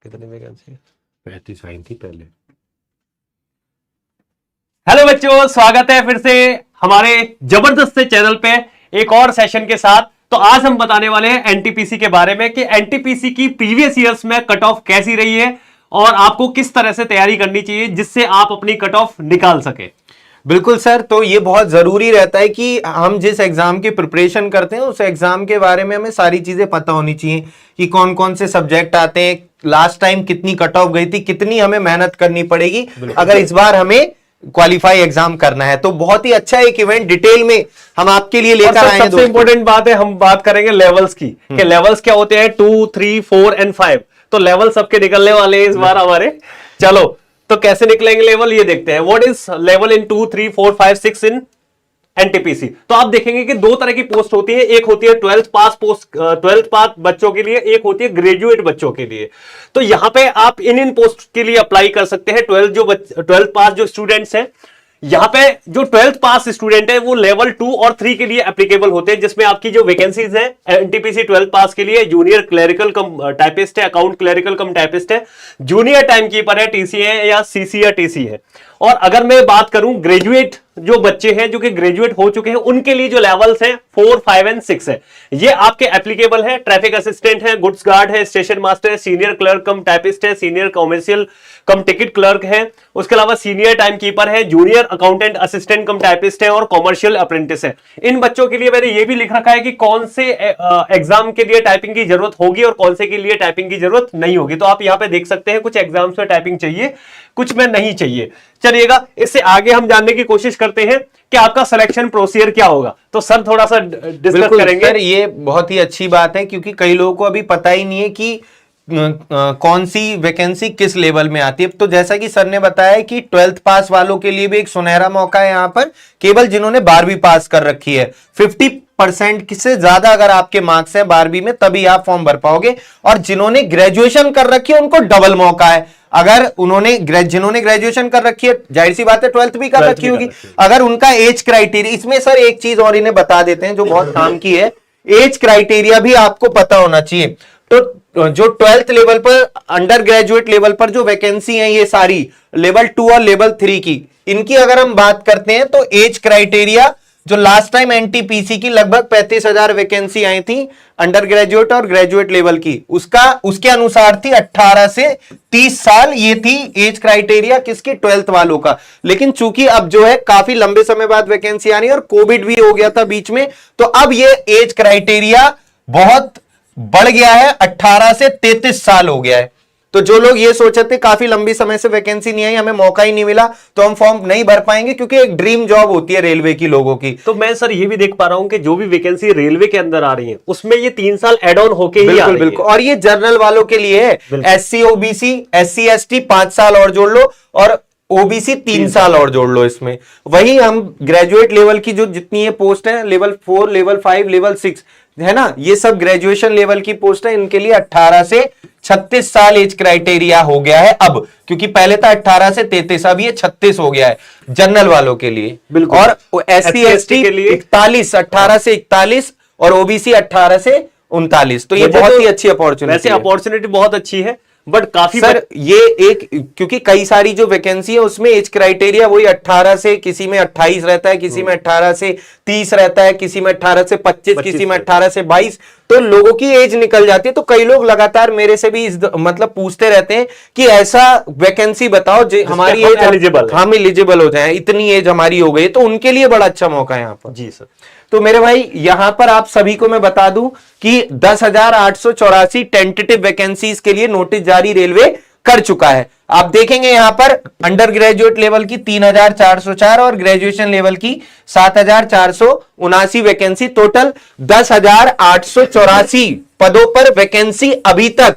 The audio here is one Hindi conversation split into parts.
कितनी वैकेंसी? 35 आई थी पहले। हेलो बच्चों, स्वागत है फिर से हमारे जबरदस्त से चैनल पे एक और सेशन के साथ। तो आज हम बताने वाले हैं एनटीपीसी के बारे में कि एनटीपीसी की प्रीवियस ईयर्स में कट ऑफ कैसी रही है और आपको किस तरह से तैयारी करनी चाहिए जिससे आप अपनी कट ऑफ निकाल सके। बिल्कुल सर, तो ये बहुत जरूरी रहता है कि हम जिस एग्जाम की प्रिपरेशन करते हैं उस एग्जाम के बारे में हमें सारी चीजें पता होनी चाहिए कि कौन कौन से सब्जेक्ट आते हैं, लास्ट टाइम कितनी कट ऑफ गई थी, कितनी हमें मेहनत करनी पड़ेगी अगर इस बार हमें क्वालिफाई एग्जाम करना है। तो बहुत ही अच्छा एक इवेंट डिटेल में हम आपके लिए लेकर आए हैं। सबसे इंपॉर्टेंट बात है, हम बात करेंगे लेवल्स की कि लेवल्स क्या होते हैं, 2, 3, 4 एंड 5। तो लेवल सबके निकलने वाले हैं इस बार हमारे। चलो तो कैसे निकलेंगे लेवल ये देखते हैं। What is level in 2, 3, 4, 5, 6 in NTPC. तो आप देखेंगे कि दो तरह की पोस्ट होती है, एक होती है 12th पास पोस्ट, 12th पास बच्चों के लिए, एक होती है ग्रेजुएट बच्चों के लिए। तो यहां पे आप इन पोस्ट के लिए अप्लाई कर सकते हैं। 12th पास जो स्टूडेंट्स हैं, यहां पे जो 12th पास स्टूडेंट है वो लेवल 2 और 3 के लिए एप्लीकेबल होते हैं, जिसमें आपकी जो वैकेंसीज है एनटीपीसी 12th पास के लिए जूनियर क्लरिकल कम टाइपिस्ट है, अकाउंट क्लरिकल कम टाइपिस्ट है, जूनियर टाइम कीपर है, टीसी है या सीसी या टीसी है। और अगर मैं बात करूं ग्रेजुएट जो बच्चे हैं जो कि ग्रेजुएट हो चुके हैं, उनके लिए जो लेवल्स हैं 4, 5 एंड 6 है, ये आपके एप्लीकेबल है। ट्रैफिक असिस्टेंट है, गुड्स गार्ड है, स्टेशन मास्टर है, सीनियर क्लर्क कम टाइपिस्ट है, सीनियर कॉमर्शियल कम टिकट क्लर्क है, उसके अलावा सीनियर टाइम कीपर है, जूनियर अकाउंटेंट असिस्टेंट कम टाइपिस्ट है और कॉमर्शियल अप्रेंटिस है। इन बच्चों के लिए मैंने ये भी लिख रखा है कि कौन से एग्जाम के लिए टाइपिंग की जरूरत होगी और कौन से के लिए टाइपिंग की जरूरत नहीं होगी। तो आप यहां पे देख सकते हैं कुछ एग्जाम्स में टाइपिंग चाहिए, कुछ में नहीं चाहिए। चलिएगा इससे आगे हम जानने की कोशिश करते हैं कि आपका सिलेक्शन प्रोसीजर क्या होगा। तो सर थोड़ा सा डिस्कस करेंगे। सर ये बहुत ही अच्छी बात है क्योंकि कई लोगों को अभी पता ही नहीं है कि कौन सी वैकेंसी किस लेवल में आती है। तो जैसा कि सर ने बताया कि 12th पास वालों के लिए भी एक सुनहरा मौका है यहाँ पर, केवल जिन्होंने 12वीं पास कर रखी है। 50% से ज्यादा अगर आपके मार्क्स हैं 12वीं में तभी आप फॉर्म भर पाओगे। और जिन्होंने ग्रेजुएशन कर रखी है उनको डबल मौका है। अगर जिन्होंने ग्रेजुएशन कर रखी है, जाहिर सी बात है 12th भी कर रखी होगी, अगर उनका एज क्राइटेरिया, इसमें सर एक चीज और इन्हें बता देते हैं जो बहुत काम की है, एज क्राइटेरिया भी आपको पता होना चाहिए। तो जो 12th लेवल पर, अंडर ग्रेजुएट लेवल पर जो वैकेंसी है ये सारी लेवल 2 और लेवल 3 की, इनकी अगर हम बात करते हैं तो एज क्राइटेरिया जो लास्ट टाइम एनटीपीसी की लगभग 35,000 वैकेंसी आई थी अंडर ग्रेजुएट और ग्रेजुएट लेवल की, उसके अनुसार थी 18 से 30 साल। ये थी एज क्राइटेरिया किसकी, 12th वालों का। लेकिन चूंकि अब जो है काफी लंबे समय बाद वैकेंसी आनी और कोविड भी हो गया था बीच में, तो अब ये एज क्राइटेरिया बहुत बढ़ गया है, 18 से 33 साल हो गया है। तो जो लोग ये सोचते थे काफी लंबी समय से वैकेंसी नहीं आई, हमें मौका ही नहीं मिला, तो हम फॉर्म नहीं भर पाएंगे, क्योंकि एक ड्रीम जॉब होती है रेलवे की लोगों की। तो मैं सर ये भी देख पा रहा हूं कि जो भी वैकेंसी रेलवे के अंदर आ रही है उसमें ये 3 साल एड ऑन होके ही आ रही है। बिल्कुल, और ये जनरल वालों के लिए है। SC OBC SC ST 5 साल और जोड़ लो और OBC 3 साल और जोड़ लो इसमें। वही हम ग्रेजुएट लेवल की जो जितनी ये पोस्ट है, लेवल 4, लेवल 5, लेवल 6 है ना, ये सब ग्रेजुएशन लेवल की पोस्ट है। इनके लिए 18 से 36 साल एज क्राइटेरिया हो गया है अब, क्योंकि पहले था 18 से 33, अब ये 36 हो गया है जनरल वालों के लिए। बिल्कुल। और SC ST के लिए 41, 18 से 41 और OBC 18 से 39। तो ये बहुत ही अच्छी अपॉर्चुनिटी, वैसे अपॉर्चुनिटी बहुत अच्छी है, बट काफी सर ये एक, क्योंकि कई सारी जो वैकेंसी है उसमें एज क्राइटेरिया वही 18 से, किसी में 28 रहता है, किसी में 18 से 30 रहता है, किसी में 18 से 25, किसी में 18 से 22, तो लोगों की एज निकल जाती है। तो कई लोग लगातार मेरे से भी मतलब पूछते रहते हैं कि ऐसा वैकेंसी बताओ जो हमारी एज एलिजिबल, हम एलिजिबल हो जाए, इतनी एज हमारी हो गई, तो उनके लिए बड़ा अच्छा मौका है यहाँ पर। जी सर। तो मेरे भाई यहां पर आप सभी को मैं बता दूं कि 10,884 टेंटेटिव वैकेंसीज के लिए नोटिस जारी रेलवे कर चुका है। आप देखेंगे यहां पर अंडर ग्रेजुएट लेवल की 3,404 और ग्रेजुएशन लेवल की 7,479 वैकेंसी, टोटल 10,884 पदों पर वैकेंसी अभी तक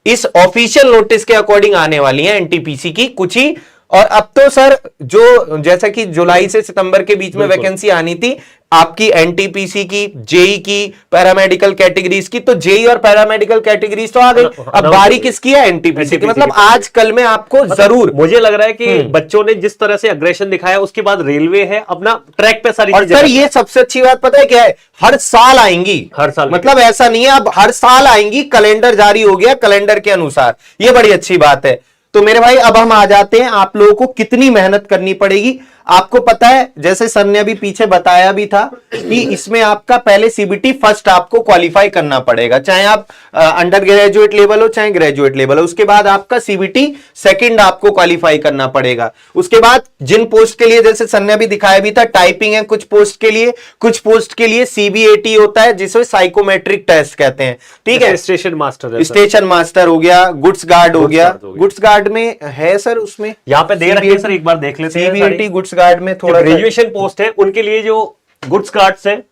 इस ऑफिशियल नोटिस के अकॉर्डिंग आने वाली है एनटीपीसी की कुछ ही। और अब तो सर जो जैसा कि जुलाई से सितंबर के बीच में वैकेंसी आनी थी, आपकी एनटीपीसी की, जेई की, पैरामेडिकल कैटेगरीज की, तो जेई और पैरामेडिकल कैटेगरीज तो आ गई। अब बारी किसकी है? एनटीपीसी की। मतलब आजकल में आपको जरूर मुझे लग रहा है कि बच्चों ने जिस तरह से अग्रेशन दिखाया, उसके बाद रेलवे है अपना ट्रैक पे सारी और सर ये सबसे अच्छी बात पता है क्या है? हर साल आएंगी, हर साल, मतलब ऐसा नहीं है, अब हर साल आएंगी, कैलेंडर जारी हो गया, कैलेंडर के अनुसार, ये बड़ी अच्छी बात है। तो मेरे भाई अब हम आ जाते हैं, आप लोगों को कितनी मेहनत करनी पड़ेगी। आपको पता है, जैसे सर ने अभी पीछे बताया भी था कि इसमें आपका पहले सीबीटी फर्स्ट आपको क्वालिफाई करना पड़ेगा, चाहे आप अंडर ग्रेजुएट लेवल हो चाहे ग्रेजुएट लेवल हो। उसके बाद आपका सीबीटी सेकंड आपको क्वालिफाई करना पड़ेगा। उसके बाद जिन पोस्ट के लिए, जैसे सर ने अभी दिखाया भी था, टाइपिंग है कुछ पोस्ट के लिए, कुछ पोस्ट के लिए सीबीएटी होता है, जिसे साइकोमेट्रिक टेस्ट कहते हैं। ठीक है, स्टेशन मास्टर, स्टेशन मास्टर हो गया, गुड्स गार्ड हो गया। गुड्स गार्ड में है सर, उसमें यहाँ पे दे रखे हैं सर, एक बार देख लेते हैं। सीबीएटी गुड्स गार्ड में थोड़ा ग्रेजुएशन पोस्ट है उनके लिए जो गुड्स गार्ड्स है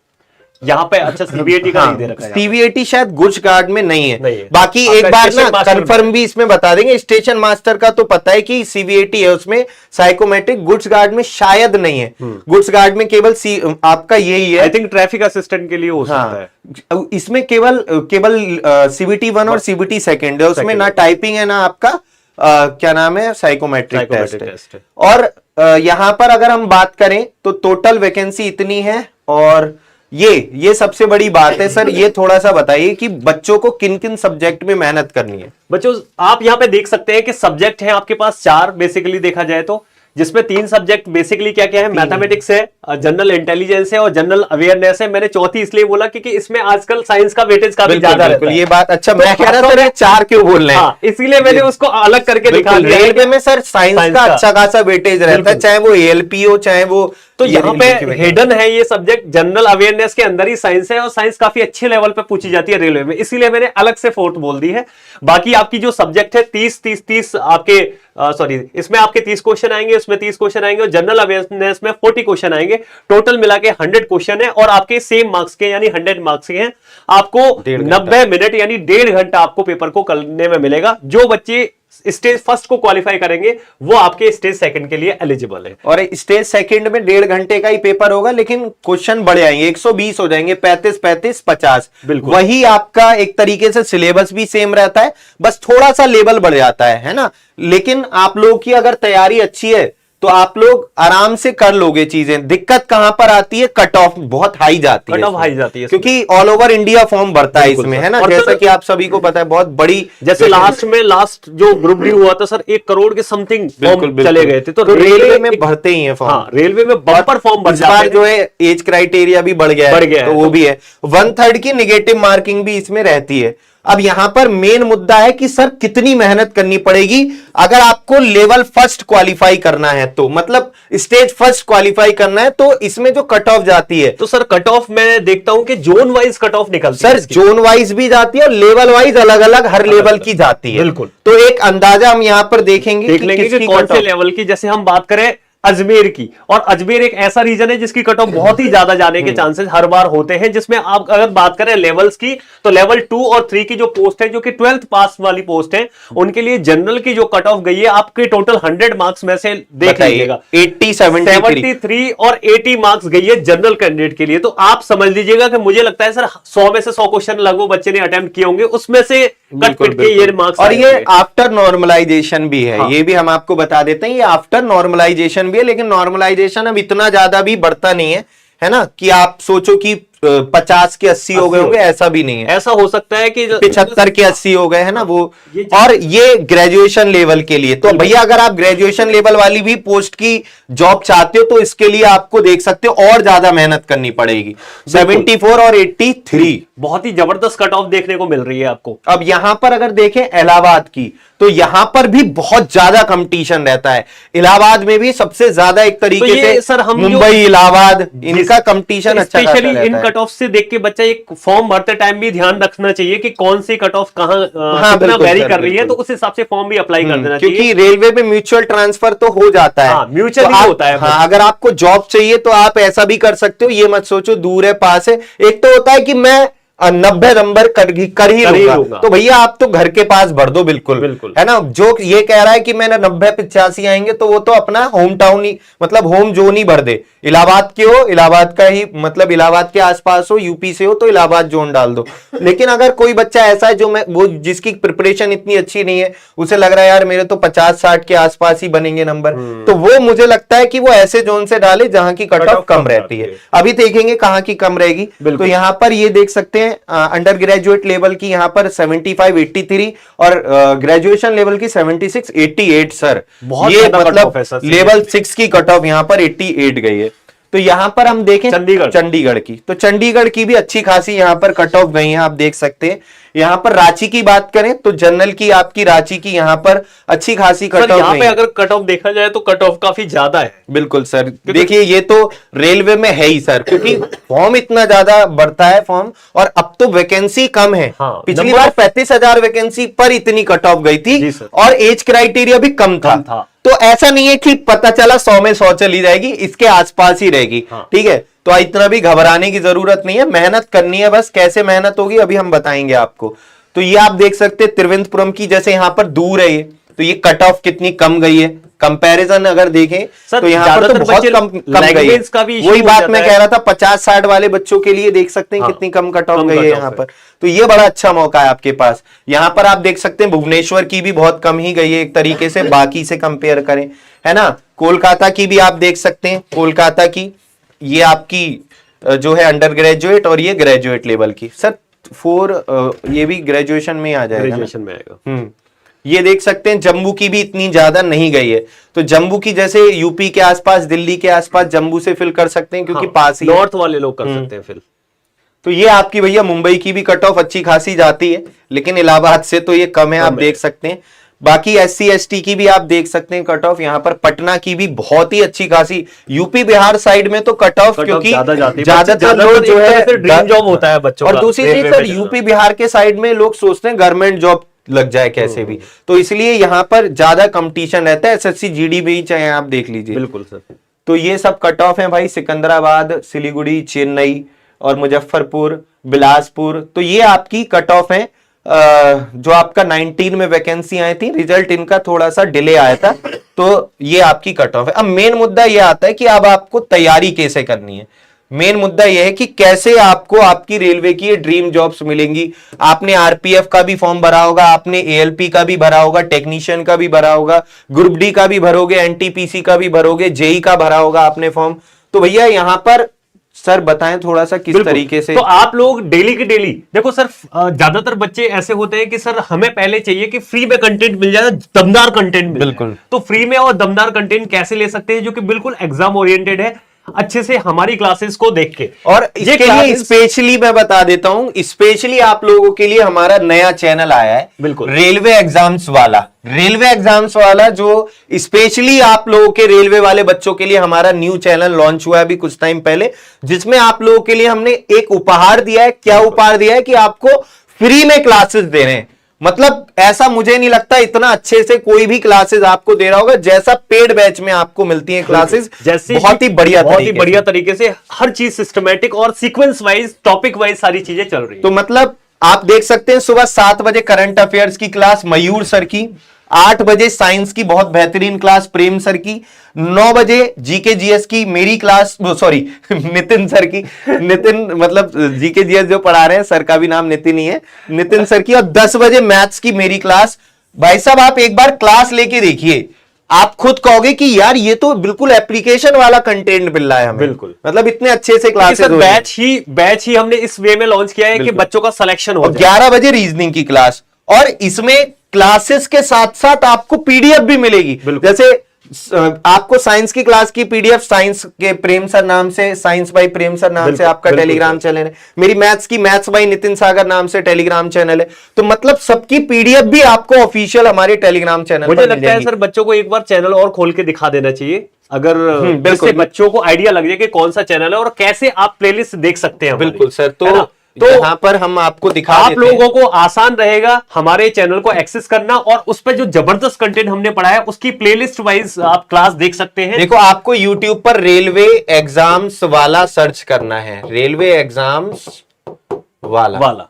यहाँ पे, अच्छा सीबीएटी का नहीं दे रखा है। सीबीएटी शायद गुड्स गार्ड में नहीं है, नहीं है। बाकी एक बार ना कंफर्म भी इसमें बता देंगे। स्टेशन मास्टर का तो पता है कि सीबीएटी है, उसमें साइकोमेट्रिक। गुड्स गार्ड में शायद नहीं है, गुड्स गार्ड में केवल आपका यही है। आई थिंक ट्रैफिक असिस्टेंट के लिए हो सकता है। इसमें केवल सीबीटी 1 और सीबीटी सेकंड है, उसमें ना टाइपिंग है ना आपका क्या नाम है, साइकोमेट्रिक टेस्ट है। और यहां पर अगर हम बात करें तो टोटल वैकेंसी इतनी है। और ये सबसे बड़ी बात है सर, ये थोड़ा सा बताइए कि बच्चों को किन किन सब्जेक्ट में मेहनत करनी है। बच्चों आप यहां पे देख सकते हैं कि सब्जेक्ट है आपके पास 4 बेसिकली देखा जाए तो, जिसमें 3 सब्जेक्ट बेसिकली क्या क्या है, मैथमेटिक्स है, जनरल इंटेलिजेंस है और जनरल अवेयरनेस है। मैंने चौथी इसलिए बोला क्योंकि इसमें आजकल साइंस का वेटेज काफी ज्यादा रहता है। ये बात अच्छा, मैं कह रहा था 4 क्यों बोल रहे हैं, इसीलिए मैंने उसको अलग करके दिखा दिया। रेलवे में सर साइंस का अच्छा खासा वेटेज रहता है, चाहे वो एएलपी हो चाहे वो, तो यहाँ पे हिडन है ये सब्जेक्ट, जनरल अवेयरनेस के अंदर ही साइंस है और साइंस काफी अच्छे लेवल पे पूछी जाती है रेलवे में, इसीलिए मैंने अलग से 4th बोल दी है। बाकी आपकी जो सब्जेक्ट है 30 आपके सॉरी इसमें आपके 30 क्वेश्चन आएंगे, उसमें 30 क्वेश्चन आएंगे और जनरल अवेयरनेस में 40 क्वेश्चन आएंगे। टोटल मिला के 100 क्वेश्चन है और आपके सेम मार्क्स के यानी 100 मार्क्स के हैं। आपको 90 मिनट यानी 1.5 घंटा आपको पेपर को करने में मिलेगा। जो बच्चे स्टेज फर्स्ट को क्वालिफाई करेंगे वो आपके स्टेज सेकंड के लिए एलिजिबल है। और स्टेज सेकंड में 1.5 घंटे का ही पेपर होगा, लेकिन क्वेश्चन बढ़ आएंगे, 120 हो जाएंगे, 35, 50। बिल्कुल वही आपका एक तरीके से सिलेबस भी सेम रहता है, बस थोड़ा सा लेवल बढ़ जाता है ना। लेकिन आप लोगों की अगर तैयारी अच्छी है तो आप लोग आराम से कर लोगे चीजें। दिक्कत कहां पर आती है, कट ऑफ बहुत हाई जाती है, कट ऑफ हाई जाती है क्योंकि ऑल ओवर इंडिया फॉर्म भरता है इसमें, है ना। जैसा कि आप सभी को पता है, बहुत बड़ी, जैसे लास्ट जो ग्रुप डी हुआ था सर, 1 करोड़ के समथिंग फॉर्म चले गए थे। तो रेलवे में भरते ही है फॉर्म। हाँ, रेलवे में बम्पर फॉर्म भर जाते हैं। जो है एज क्राइटेरिया भी बढ़ गया है, तो वो भी है। 1/3 की निगेटिव मार्किंग भी इसमें रहती है। अब यहां पर मेन मुद्दा है कि सर कितनी मेहनत करनी पड़ेगी अगर आपको लेवल फर्स्ट क्वालिफाई करना है, तो मतलब स्टेज फर्स्ट क्वालिफाई करना है, तो इसमें जो कट ऑफ जाती है, तो सर कट ऑफ मैं देखता हूं कि जोन वाइज कट ऑफ निकलती है। सर जोन वाइज भी जाती है और लेवल वाइज अलग अलग हर लेवल की जाती है। बिल्कुल, तो एक अंदाजा हम यहां पर देख लेंगे कि कौन से लेवल की। जैसे हम बात करें अजमेर की, और अजमेर एक ऐसा रीजन है जिसकी कट ऑफ बहुत ही ज्यादा जाने के चांसेस हर बार होते हैं। जिसमें आप अगर बात करें लेवल्स की, तो लेवल 2 और 3 की जो पोस्ट है, जो कि 12th पास वाली पोस्ट है, उनके लिए जनरल की जो कट ऑफ गई है आपके टोटल 100 मार्क्स में से देख लीजिएगा 73 और 80 मार्क्स गई है जनरल कैंडिडेट के लिए। तो आप समझ लीजिएगा कि मुझे लगता है सर 100 में से 100 क्वेश्चन लगभग बच्चे ने अटेम्प्ट किए होंगे, उसमें से कट पिट के ये मार्क्स। और ये आफ्टर नॉर्मलाइजेशन भी है, ये भी हम आपको बता देते हैं, ये आफ्टर नॉर्मलाइजेशन भी है। लेकिन नॉर्मलाइजेशन अब इतना ज्यादा भी बढ़ता नहीं है ना, कि आप सोचो कि 50 के 80 हो गए होंगे, ऐसा भी नहीं है। ऐसा हो सकता है कि 75 के 80 हो गए, है ना वो। और ये ग्रेजुएशन लेवल के लिए, तो भैया अगर आप ग्रेजुएशन लेवल वाली भी पोस्ट की जॉब चाहते हो तो इसके लिए आपको देख सकते हो और ज्यादा मेहनत करनी पड़ेगी। 74 और 83 बहुत ही जबरदस्त कट ऑफ देखने को मिल रही है आपको। अब यहां पर अगर देखें इलाहाबाद की, तो यहां पर भी बहुत ज्यादा कंपटीशन रहता है। इलाहाबाद में भी सबसे ज्यादा एक तरीके से सर हम मुंबई, इलाहाबाद, इनका कंपटीशन अच्छा रहता है। इन कट ऑफ से देख के बच्चा एक फॉर्म भरते टाइम भी ध्यान रखना चाहिए कि कौन सी कट ऑफ कहां कितना वेरी कर रही है, तो उस हिसाब से फॉर्म भी अप्लाई कर देना चाहिए। क्योंकि रेलवे में म्यूचुअल ट्रांसफर तो हो जाता है, म्यूचुअल भी होता है। हाँ, अगर आपको जॉब चाहिए तो आप ऐसा भी कर सकते हो, ये मत सोचो दूर है पास है। एक तो होता है कि मैं 90 नंबर कर ही लूंगा। तो भैया आप तो घर के पास भर दो, बिल्कुल बिल्कुल है ना। जो ये कह रहा है कि मैंने 90-85 आएंगे, तो वो तो अपना होम टाउन ही, मतलब होम जोन ही भर दे। इलाहाबाद के हो, इलाहाबाद का ही, मतलब इलाहाबाद के आसपास हो, यूपी से हो तो इलाहाबाद जोन डाल दो। लेकिन अगर कोई बच्चा ऐसा है वो जिसकी प्रिपरेशन इतनी अच्छी नहीं है, उसे लग रहा है यार मेरे तो 50-60 के आसपास ही बनेंगे नंबर, तो वो मुझे लगता है कि वो ऐसे जोन से डाले जहां की कट ऑफ कम रहती है। अभी देखेंगे कहां की कम रहेगी। तो यहां पर ये देख सकते हैं अंडर ग्रेजुएट लेवल की यहां पर 75-83 और ग्रेजुएशन लेवल की 76-88 सर। ये मतलब लेवल 6 की कट ऑफ यहां पर 88 गई है। तो यहां पर हम देखें चंडीगढ़ की, तो चंडीगढ़ की भी अच्छी खासी यहां पर कट ऑफ गई है, आप देख सकते हैं। यहां पर रांची की बात करें तो जनरल की आपकी रांची की यहां पर अच्छी खासी कट ऑफ यहाँ पे अगर कट ऑफ देखा जाए तो कट ऑफ काफी ज्यादा है। बिल्कुल सर, देखिए ये तो रेलवे में है ही सर, क्योंकि फॉर्म इतना ज्यादा बढ़ता है फॉर्म, और अब तो वैकेंसी कम है। हाँ, पिछली बार 35,000 वैकेंसी पर इतनी कट ऑफ गई थी, और एज क्राइटेरिया भी कम था। तो ऐसा नहीं है कि पता चला 100 में 100 चली जाएगी, इसके आसपास ही रहेगी। ठीक है, तो इतना भी घबराने की जरूरत नहीं है, मेहनत करनी है बस। कैसे मेहनत होगी अभी हम बताएंगे आपको। तो ये आप देख सकते हैं त्रिवेंद्रपुरम की, जैसे यहां पर दूर है ये, तो ये कट ऑफ कितनी कम गई है। कंपैरिजन अगर देखें तो यहां पर तो बहुत कम गई है। वही बात मैं कह रहा था, 50-60 वाले बच्चों के लिए देख सकते हैं कितनी कम कट ऑफ गई है यहां पर। तो ये बड़ा अच्छा मौका है आपके पास। यहां पर आप देख सकते हैं भुवनेश्वर की भी बहुत कम ही गई है एक तरीके से, बाकी से कंपेयर करें, है ना। कोलकाता की भी आप देख सकते हैं, कोलकाता की ये आपकी जो है अंडर ग्रेजुएट और ये ग्रेजुएट लेवल की सर 4 ये भी ग्रेजुएशन में आ जाएगा, ग्रेजुएशन में आएगा। ये देख सकते हैं जम्मू की भी इतनी ज्यादा नहीं गई है। तो जम्मू की जैसे यूपी के आसपास, दिल्ली के आसपास जम्मू से फिल कर सकते हैं, क्योंकि पास ही नॉर्थ वाले लोग कर सकते हैं फिल। तो ये आपकी भैया मुंबई की भी कट ऑफ अच्छी खासी जाती है, लेकिन इलाहाबाद से तो ये कम है, आप देख सकते हैं। बाकी SC ST की भी आप देख सकते हैं कट ऑफ यहाँ पर। पटना की भी बहुत ही अच्छी खासी, यूपी बिहार साइड में तो कट ऑफ क्योंकि ज्यादातर लोग जो है ड्रीम जॉब होता है बच्चों का। और दूसरी चीज सर, यूपी बिहार के साइड में लोग सोचते हैं गवर्नमेंट जॉब लग जाए कैसे भी, तो इसलिए यहाँ पर ज्यादा कंपटीशन रहता है। SSC GD भी चाहे आप देख लीजिए। बिल्कुल सर। तो ये सब कट ऑफ है भाई, सिकंदराबाद, सिलीगुड़ी, चेन्नई और मुजफ्फरपुर, बिलासपुर। तो ये आपकी कट ऑफ है। जो आपका 19 में वैकेंसी आई थी, रिजल्ट इनका थोड़ा सा डिले आया था, तो ये आपकी कट ऑफ है। अब मेन मुद्दा ये आता है कि अब आपको तैयारी कैसे करनी है। मेन मुद्दा यह है कि कैसे आपको आपकी रेलवे की ये ड्रीम जॉब्स मिलेंगी। आपने RPF का भी फॉर्म भरा होगा, आपने ALP का भी भरा होगा, टेक्नीशियन का भी भरा होगा, ग्रुप D का भी भरोगे, NTPC का भी भरोगे, JEE का भरा होगा आपने फॉर्म। तो भैया यहां पर सर बताएं थोड़ा सा किस तरीके से। तो आप लोग डेली की डेली देखो सर, ज्यादातर बच्चे ऐसे होते हैं कि सर हमें पहले चाहिए कि फ्री में कंटेंट मिल जाए, दमदार कंटेंट मिल जाए। बिल्कुल। तो फ्री में और दमदार कंटेंट कैसे ले सकते हैं, जो कि बिल्कुल एग्जाम ओरिएंटेड है, अच्छे से हमारी क्लासेस को देख के। और इसके लिए स्पेशली मैं बता देता हूं, स्पेशली आप लोगों के लिए हमारा नया चैनल आया है, बिल्कुल रेलवे एग्जाम्स वाला। रेलवे एग्जाम्स वाला जो स्पेशली आप लोगों के रेलवे वाले बच्चों के लिए हमारा न्यू चैनल लॉन्च हुआ है अभी कुछ टाइम पहले, जिसमें आप लोगों के लिए हमने एक उपहार दिया है। क्या उपहार दिया है कि आपको फ्री में क्लासेस दे रहे हैं। मतलब ऐसा मुझे नहीं लगता इतना अच्छे से कोई भी क्लासेस आपको दे रहा होगा जैसा पेड बैच में आपको मिलती है क्लासेस। जैसे बहुत ही बढ़िया तरीके से हर चीज सिस्टमैटिक और सीक्वेंस वाइज, टॉपिक वाइज सारी चीजें चल रही है। तो मतलब आप देख सकते हैं सुबह 7 बजे करंट अफेयर्स की क्लास मयूर सर की, 8 बजे साइंस की बहुत बेहतरीन क्लास प्रेम सर की, 9 बजे GK GS की मेरी क्लास, सॉरी नितिन सर की, नितिन मतलब GK GS जो पढ़ा रहे हैं सर का भी नाम नितिन ही है, नितिन सर की, और 10 बजे मैथ्स की मेरी क्लास। भाई साहब आप एक बार क्लास लेके देखिए, आप खुद कहोगे कि यार ये तो बिल्कुल एप्लीकेशन वाला कंटेंट मिल रहा है हमें। बिल्कुल, मतलब इतने अच्छे से क्लासेस बैच ही हमने इस वे में लॉन्च किया है कि बच्चों का सिलेक्शन हो। 11 बजे रीजनिंग की क्लास, और इसमें क्लासेस के साथ साथ आपको PDF भी मिलेगी। जैसे आपको साइंस की क्लास की PDF साइंस के प्रेम सर नाम से, साइंस बाई प्रेम सर नाम से आपका टेलीग्राम चैनल है। मेरी मैथ्स की मैथ्स बाई नितिन सागर नाम से टेलीग्राम चैनल है। तो मतलब सबकी PDF भी आपको ऑफिशियल हमारे टेलीग्राम चैनल मुझे लगता है सर बच्चों को एक बार चैनल और खोल के दिखा देना चाहिए, अगर जिससे बच्चों को आइडिया लग जाए कि कौन सा चैनल है और कैसे आप प्लेलिस्ट देख सकते हैं। बिल्कुल सर, तो यहाँ पर हम आपको दिखा आप लोगों को आसान रहेगा हमारे चैनल को एक्सेस करना, और उस पर जो जबरदस्त कंटेंट हमने पढ़ाया उसकी प्लेलिस्ट वाइज आप क्लास देख सकते हैं। देखो आपको YouTube पर रेलवे एग्जाम्स वाला सर्च करना है, रेलवे एग्जाम्स वाला।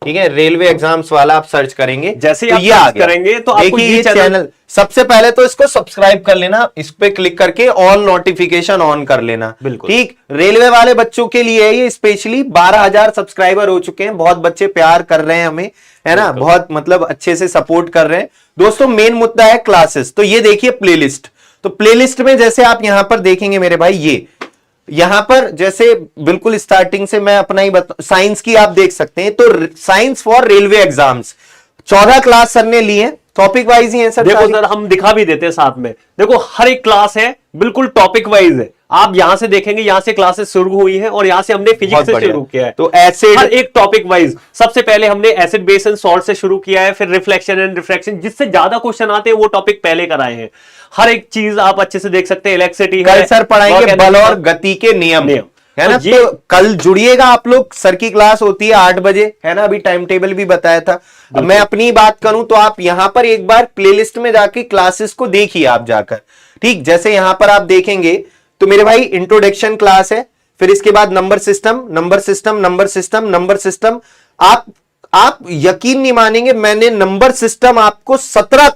ठीक है, रेलवे एग्जाम्स वाला आप सर्च करेंगे, जैसे ही तो आप ये आ सर्च गया। करेंगे तो आपको देखिए ये चैनल, सबसे पहले तो इसको सब्सक्राइब कर लेना, इस पे क्लिक करके ऑल नोटिफिकेशन ऑन कर लेना। बिल्कुल। ठीक, रेलवे वाले बच्चों के लिए है ये स्पेशली। 12,000 सब्सक्राइबर हो चुके हैं, बहुत बच्चे प्यार कर रहे हैं हमें, है ना, बहुत मतलब अच्छे से सपोर्ट कर रहे हैं। दोस्तों मेन मुद्दा है क्लासेस। तो ये देखिए प्लेलिस्ट, तो प्लेलिस्ट में जैसे आप यहां पर देखेंगे मेरे भाई, ये यहां पर जैसे बिल्कुल स्टार्टिंग से मैं अपना ही साइंस की आप देख सकते हैं, तो science for railway exams 14 class sir ने लिए, टॉपिक वाइज ही है सर। देखो सर हम दिखा भी देते हैं साथ में, देखो हर एक क्लास है बिल्कुल टॉपिक वाइज है। आप यहां से देखेंगे, यहां से क्लासेस शुरू हुई है और यहां से हमने फिजिक्स से शुरू किया है। तो एसिड, हर एक टॉपिक वाइज, सबसे पहले हमने एसिड बेस एंड सॉल्ट से शुरू किया है, फिर रिफ्लेक्शन एंड रिफ्रैक्शन, जिससे ज्यादा क्वेश्चन आते हैं वो टॉपिक पहले कराए हैं। हर एक चीज आप अच्छे से देख सकते हैं। इलेक्ट्रिसिटी कल है, सर पढ़ाएंगे बल और गति के नियम, है ना। तो ये तो कल जुड़िएगा आप लोग, सर की क्लास होती है 8 बजे, है ना, अभी टाइम टेबल भी बताया था। अब मैं अपनी बात करूं तो आप यहां पर एक बार प्लेलिस्ट में जाके क्लासेस को देखिए आप जाकर। ठीक, जैसे यहां पर आप देखेंगे तो मेरे भाई इंट्रोडक्शन क्लास है, फिर इसके बाद number system, number system, number system, number system. आप यकीन नहीं मानेंगे, मैंने नंबर सिस्टम आपको 17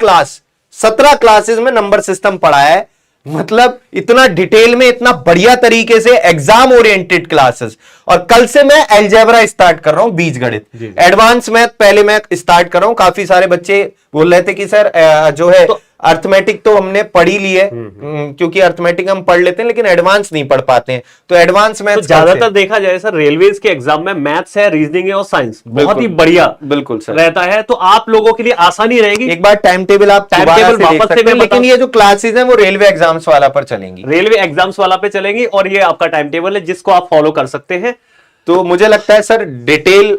क्लासेस में नंबर सिस्टम पढ़ाया है। मतलब इतना डिटेल में, इतना बढ़िया तरीके से, एग्जाम ओरिएंटेड क्लासेस। और कल से मैं अलजेब्रा स्टार्ट कर रहा हूं, बीजगणित, एडवांस मैथ पहले मैं स्टार्ट कर रहा हूं। काफी सारे बच्चे बोल रहे थे कि सर जो है अर्थमेटिक तो हमने पढ़ ही ली है, क्योंकि अर्थमेटिक हम पढ़ लेते हैं लेकिन एडवांस नहीं पढ़ पाते हैं, तो एडवांस मैथ तो ज्यादातर देखा जाए सर रेलवेज के एग्जाम में मैथ्स है, रीजनिंग है और साइंस बहुत ही बढ़िया बिल्कुल सर रहता है। तो आप लोगों के लिए आसानी रहेगी। एक बार टाइम टेबल आप टाइम दोबारा टेबल से देख वापस से सकते हैं, मैं लेकिन ये जो क्लासेस हैं वो रेलवे एग्जाम्स वाला पर चलेंगी, रेलवे एग्जाम्स वाला पे चलेंगी, और ये आपका टाइम टेबल है जिसको आप फॉलो कर सकते हैं। तो मुझे लगता है सर डिटेल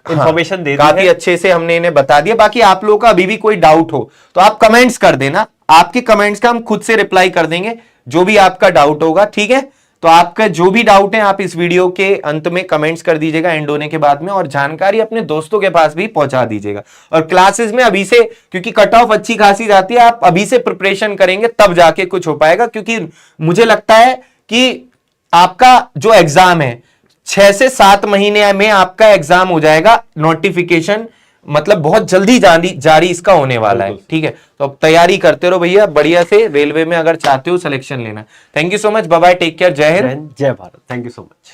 इंफॉर्मेशन दे दी काफी है। अच्छे से हमने इन्हें बता दिया। बाकी आप लोगों का अभी भी कोई डाउट हो तो आप कमेंट्स कर देना, आपके कमेंट्स का हम खुद से रिप्लाई कर देंगे, जो भी आपका डाउट होगा। ठीक है, तो आपका जो भी डाउट है आप इस वीडियो के अंत में कमेंट्स कर दीजिएगा एंड होने के बाद में, और जानकारी अपने दोस्तों के पास भी पहुंचा दीजिएगा। और क्लासेस में अभी से, क्योंकि कट ऑफ अच्छी खासी जाती है, आप अभी से प्रिपरेशन करेंगे तब जाके कुछ हो पाएगा। क्योंकि मुझे लगता है कि आपका जो एग्जाम है 6 से 7 महीने में आपका एग्जाम हो जाएगा, नोटिफिकेशन मतलब बहुत जल्दी जारी इसका होने वाला है। ठीक है, तो अब तैयारी करते रहो भैया बढ़िया से, रेलवे में अगर चाहते हो सिलेक्शन लेना। Thank you so much, bye bye, take care, जय हिंद, जय Bharat. Thank you so much.